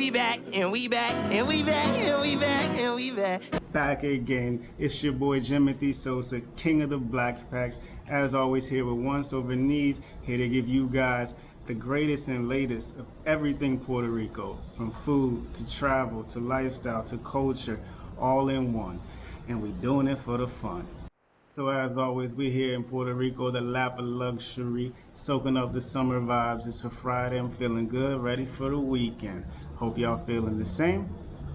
We back, and we back, and we back, and we back, and we back. Back again. It's your boy Jimothy Sosa, king of the Black Packs. As always, here with Once Over Needs, here to give you guys the greatest and latest of everything Puerto Rico, from food to travel to lifestyle to culture, all in one. And we're doing it for the fun. So as always, we're here in Puerto Rico, the lap of luxury, soaking up the summer vibes. It's a Friday, I'm feeling good, ready for the weekend. Hope y'all feeling the same.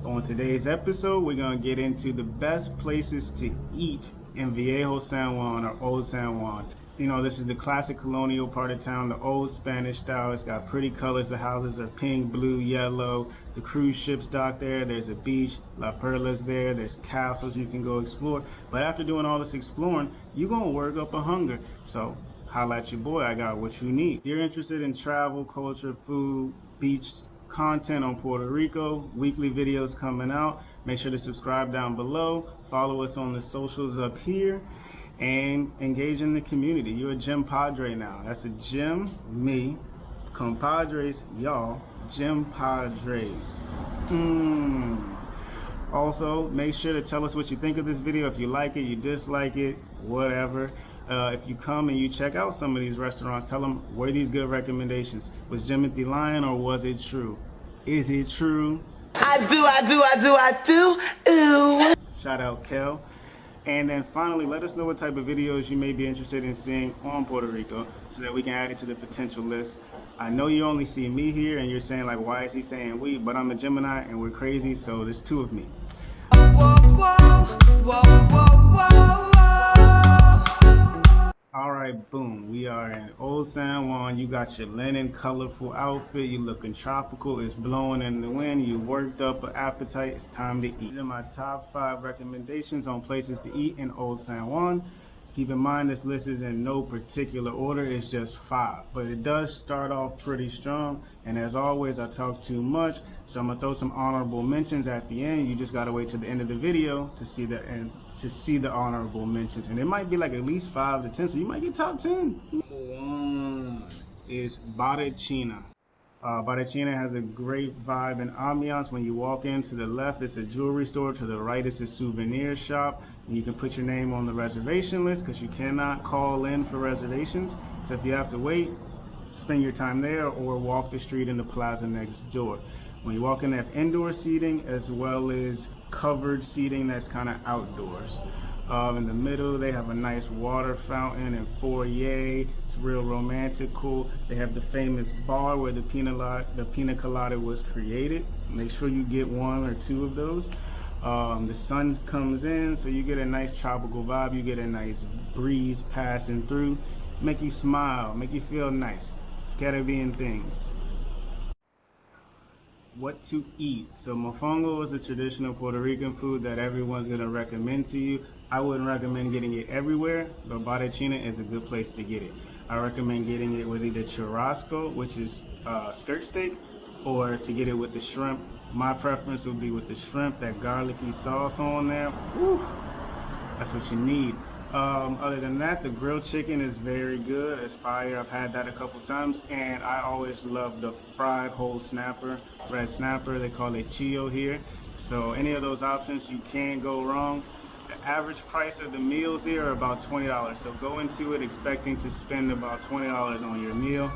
On today's episode, we're gonna get into the best places to eat in Viejo San Juan, or Old San Juan. You know, this is the classic colonial part of town, the old Spanish style. It's got pretty colors. The houses are pink, blue, yellow. The cruise ships dock there. There's a beach, La Perla's there. There's castles you can go explore. But after doing all this exploring, you're gonna work up a hunger. So holla at your boy, I got what you need. If you're interested in travel, culture, food, beach content on Puerto Rico, weekly videos coming out. Make sure to subscribe down below. Follow us on the socials up here. And engage in the community. You're a gym padre now. That's a gym, me, compadres, y'all, gym padres. Also, make sure to tell us what you think of this video. If you like it, you dislike it, whatever. If you come and you check out some of these restaurants, tell them, were these good recommendations? Was Jimothy lying, or was it true? Is it true? I do. Ooh. Shout out Kel. And then finally, let us know what type of videos you may be interested in seeing on Puerto Rico so that we can add it to the potential list. I know you only see me here and you're saying, like, why is he saying we? But I'm a Gemini and we're crazy, so there's two of me. All right, boom. We are in Old San Juan. You got your linen, colorful outfit. You looking tropical. It's blowing in the wind. You worked up an appetite. It's time to eat. These are my top 5 recommendations on places to eat in Old San Juan. Keep in mind this list is in no particular order. It's just 5, but it does start off pretty strong. And as always, I talk too much, so I'm gonna throw some honorable mentions at the end. You just gotta wait till the end of the video to see the honorable mentions, and it might be like at least 5 to 10, so you might get top 10. One is Barrachina. Barrachina has a great vibe and ambiance. When you walk in, to the left it's a jewelry store, to the right it's a souvenir shop, and you can put your name on the reservation list because you cannot call in for reservations. So if you have to wait, spend your time there or walk the street in the plaza next door. When you walk in, they have indoor seating as well as covered seating that's kind of outdoors. In the middle, they have a nice water fountain and foyer. It's real romantical. They have the famous bar where the pina colada was created. Make sure you get 1 or 2 of those. The sun comes in, so you get a nice tropical vibe. You get a nice breeze passing through. Make you smile, make you feel nice. Caribbean things. What to eat. So mofongo is a traditional Puerto Rican food that everyone's going to recommend to you. I wouldn't recommend getting it everywhere, but Barrachina is a good place to get it. I recommend getting it with either churrasco, which is skirt steak, or to get it with the shrimp. My preference would be with the shrimp, that garlicky sauce on there. Woo, that's what you need. Other than that, the grilled chicken is very good. It's fire. I've had that a couple times, and I always love the fried whole snapper, red snapper. They call it chillo here. So any of those options, you can't go wrong. The average price of the meals here are about $20. So go into it expecting to spend about $20 on your meal.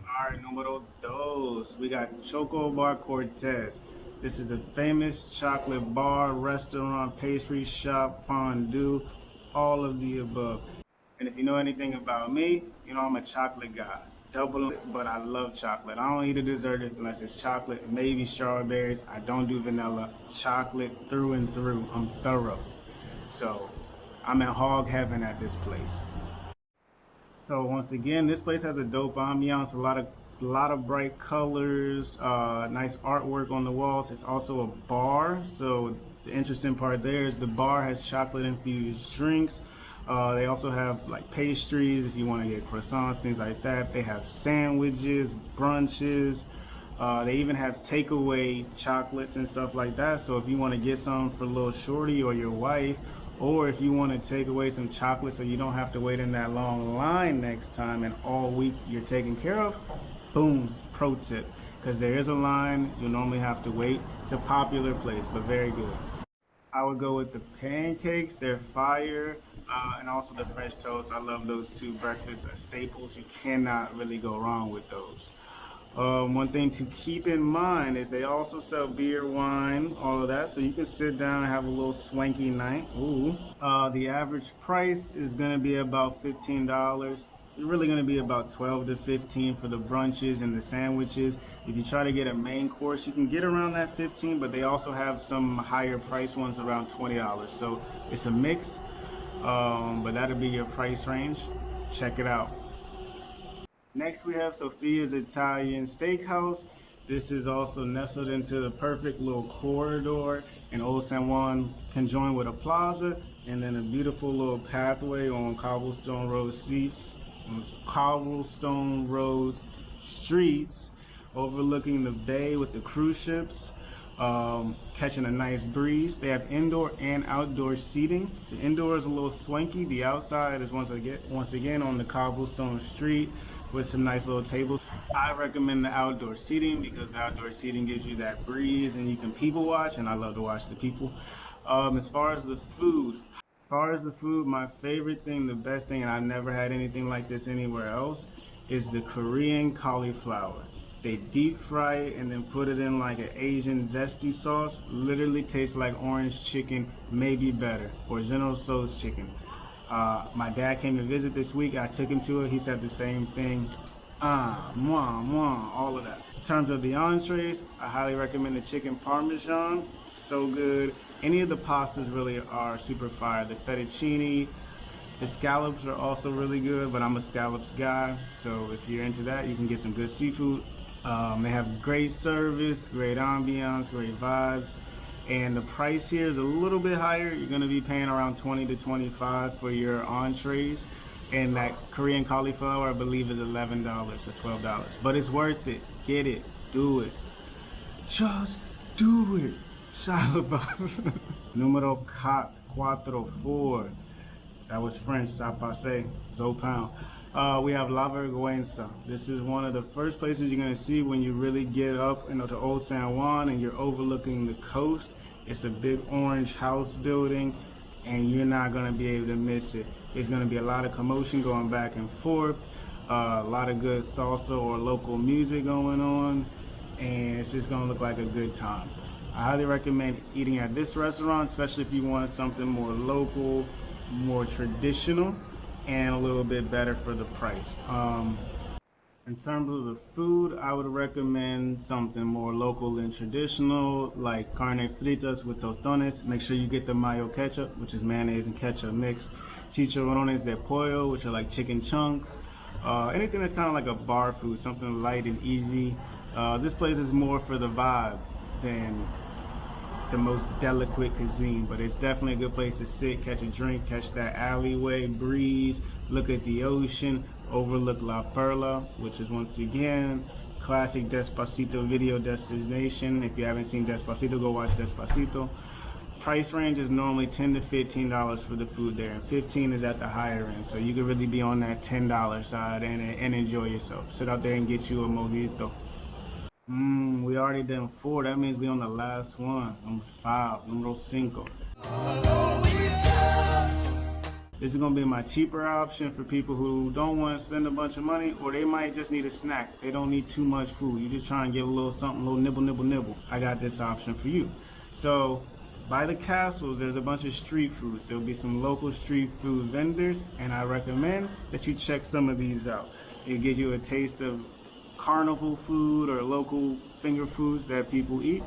All right, numero dos. We got Chocobar Cortez. This is a famous chocolate bar, restaurant, pastry shop, fondue, all of the above. And if you know anything about me, you know I'm a chocolate guy. Double, but I love chocolate. I don't eat a dessert unless it's chocolate, maybe strawberries. I don't do vanilla. Chocolate through and through. I'm thorough. So I'm in hog heaven at this place. So once again, this place has a dope ambiance, a lot of bright colors, nice artwork on the walls. It's also a bar, so the interesting part there is the bar has chocolate infused drinks. They also have like pastries if you want to get croissants, things like that. They have sandwiches, brunches. They even have takeaway chocolates and stuff like that. So if you want to get some for a little shorty or your wife, or if you want to take away some chocolate so you don't have to wait in that long line next time and all week you're taken care of, Boom, pro tip. Because there is a line, you'll normally have to wait. It's a popular place, but very good. I would go with the pancakes, they're fire, and also the French toast. I love those two breakfast staples. You cannot really go wrong with those. One thing to keep in mind is they also sell beer, wine, all of that, so you can sit down and have a little swanky night. Ooh. The average price is gonna be about $15. It's really gonna be about 12 to 15 for the brunches and the sandwiches. If you try to get a main course, you can get around that 15, but they also have some higher price ones around $20. So it's a mix, but that'll be your price range. Check it out. Next we have Sophia's Italian Steakhouse. This is also nestled into the perfect little corridor in Old San Juan, conjoined with a plaza, and then a beautiful little pathway on cobblestone road streets, overlooking the bay with the cruise ships, catching a nice breeze. They have indoor and outdoor seating. The indoor is a little swanky. The outside is once again on the cobblestone street with some nice little tables. I recommend the outdoor seating because the outdoor seating gives you that breeze and you can people watch, and I love to watch the people. As far as the food, my favorite thing, the best thing, and I've never had anything like this anywhere else, is the Korean cauliflower. They deep fry it and then put it in like an Asian zesty sauce. Literally tastes like orange chicken, maybe better, or General Tso's chicken. My dad came to visit this week. I took him to it. He said the same thing. All of that. In terms of the entrees, I highly recommend the chicken parmesan. So good. Any of the pastas really are super fire. The fettuccine, the scallops are also really good, but I'm a scallops guy. So if you're into that, you can get some good seafood. They have great service, great ambiance, great vibes. And the price here is a little bit higher. You're gonna be paying around 20 to 25 for your entrees. And that Korean cauliflower, I believe, is $11 or $12. But it's worth it. Get it. Do it. Just do it. Shalabat. Numero 4. That was French. Ça passe. Zopound. We have La Verguenza. This is one of the first places you're gonna see when you really get up to Old San Juan and you're overlooking the coast. It's a big orange house building, and you're not gonna be able to miss it. There's gonna be a lot of commotion going back and forth, a lot of good salsa or local music going on, and it's just gonna look like a good time. I highly recommend eating at this restaurant, especially if you want something more local, more traditional, and a little bit better for the price. In terms of the food, I would recommend something more local and traditional, like carne fritas with tostones. Make sure you get the mayo ketchup, which is mayonnaise and ketchup mix. Chicharrones de pollo, which are like chicken chunks. Anything that's kind of like a bar food, something light and easy. This place is more for the vibe than the most delicate cuisine, but it's definitely a good place to sit, catch a drink, catch that alleyway breeze, look at the ocean, overlook La Perla, which is once again classic Despacito video destination. If you haven't seen Despacito, go watch Despacito. Price range is normally $10 to $15 for the food there, and 15 is at the higher end, so you can really be on that $10 side and enjoy yourself. Sit out there and get you a mojito. We already done 4. That means we on the last one. Number 5, numero 5. This is gonna be my cheaper option for people who don't want to spend a bunch of money, or they might just need a snack. They don't need too much food. You just try and get a little something, a little nibble. I got this option for you. So by the castles, there's a bunch of street foods. There'll be some local street food vendors, and I recommend that you check some of these out. It gives you a taste of carnival food or local finger foods that people eat.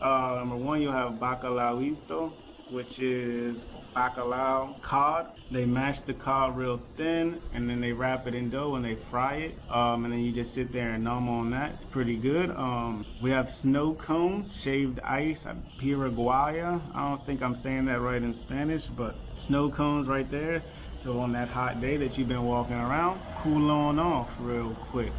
Number 1, you'll have bacalaoito, which is bacalao cod. They mash the cod real thin, and then they wrap it in dough and they fry it, and then you just sit there and numb on that. It's pretty good. We have snow cones, shaved ice, piraguaya. I don't think I'm saying that right in Spanish, but snow cones right there. So on that hot day that you've been walking around, cool on off real quick.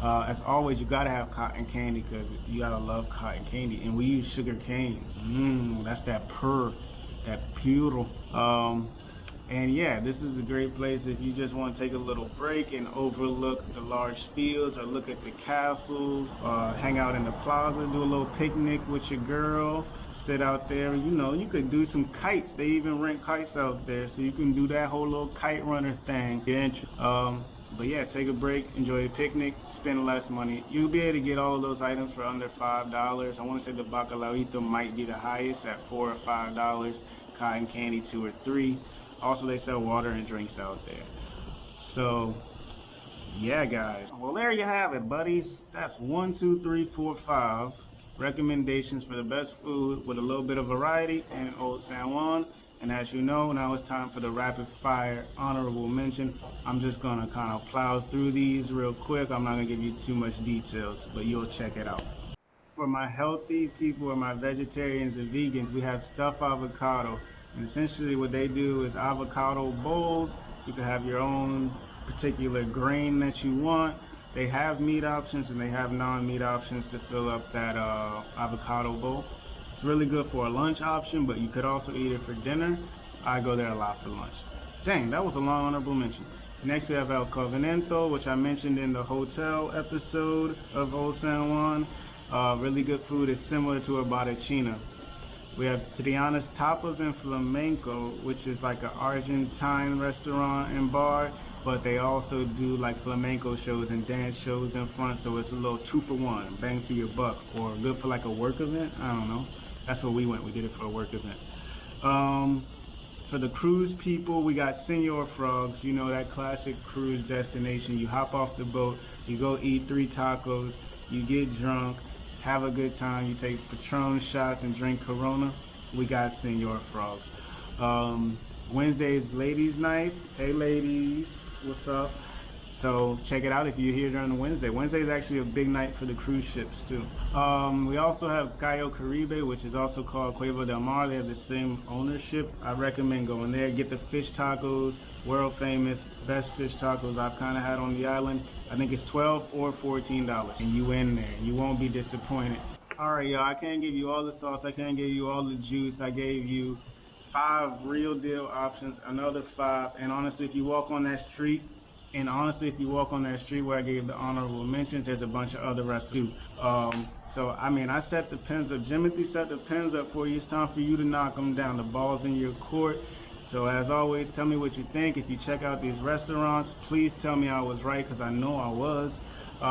As always, you gotta have cotton candy because you gotta love cotton candy, and we use sugar cane. That's that pure. And yeah, this is a great place if you just want to take a little break and overlook the large fields or look at the castles, hang out in the plaza, do a little picnic with your girl, sit out there. You know, you could do some kites. They even rent kites out there, so you can do that whole little kite runner thing. But yeah, take a break, enjoy a picnic, spend less money. You'll be able to get all of those items for under $5. I want to say the bacalaito might be the highest at $4 or $5, cotton candy $2 or $3. Also, they sell water and drinks out there. So, yeah, guys. Well, there you have it, buddies. That's 1, 2, 3, 4, 5 recommendations for the best food with a little bit of variety in Old San Juan. And as you know, now it's time for the rapid fire honorable mention. I'm just gonna kind of plow through these real quick. I'm not gonna give you too much details, but you'll check it out. For my healthy people or my vegetarians and vegans, we have stuffed avocado. And essentially what they do is avocado bowls. You can have your own particular grain that you want. They have meat options and they have non-meat options to fill up that avocado bowl. It's really good for a lunch option, but you could also eat it for dinner. I go there a lot for lunch. Dang, that was a long honorable mention. Next we have El Covenanto, which I mentioned in the hotel episode of Old San Juan. Really good food. It's similar to a Barrachina. We have Triana's Tapas and Flamenco, which is like an Argentine restaurant and bar, but they also do like flamenco shows and dance shows in front, so it's a little 2 for 1, bang for your buck, or good for like a work event. I don't know. That's where we went. We did it for a work event. For the cruise people, we got Senor Frogs. You know, that classic cruise destination. You hop off the boat, you go eat 3 tacos, you get drunk, have a good time, you take Patron shots and drink Corona. We got Senor Frogs. Wednesday's ladies night. Hey ladies, what's up? So check it out if you're here during the Wednesday. Wednesday is actually a big night for the cruise ships too. We also have Cayo Caribe, which is also called Cueva del Mar. They have the same ownership. I recommend going there. Get the fish tacos, world famous, best fish tacos I've kind of had on the island. I think it's $12 or $14, and you in there. You won't be disappointed. All right, y'all. I can't give you all the sauce. I can't give you all the juice. I gave you 5 real deal options, another 5, and honestly, if you walk on that street, where I gave the honorable mentions, there's a bunch of other restaurants too. So, I mean, I set the pins up. Jimothy set the pins up for you. It's time for you to knock them down. The ball's in your court. So, as always, tell me what you think. If you check out these restaurants, please tell me I was right, because I know I was.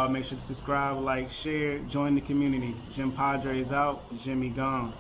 Make sure to subscribe, like, share, join the community. Jim Padre is out. Jimmy gone.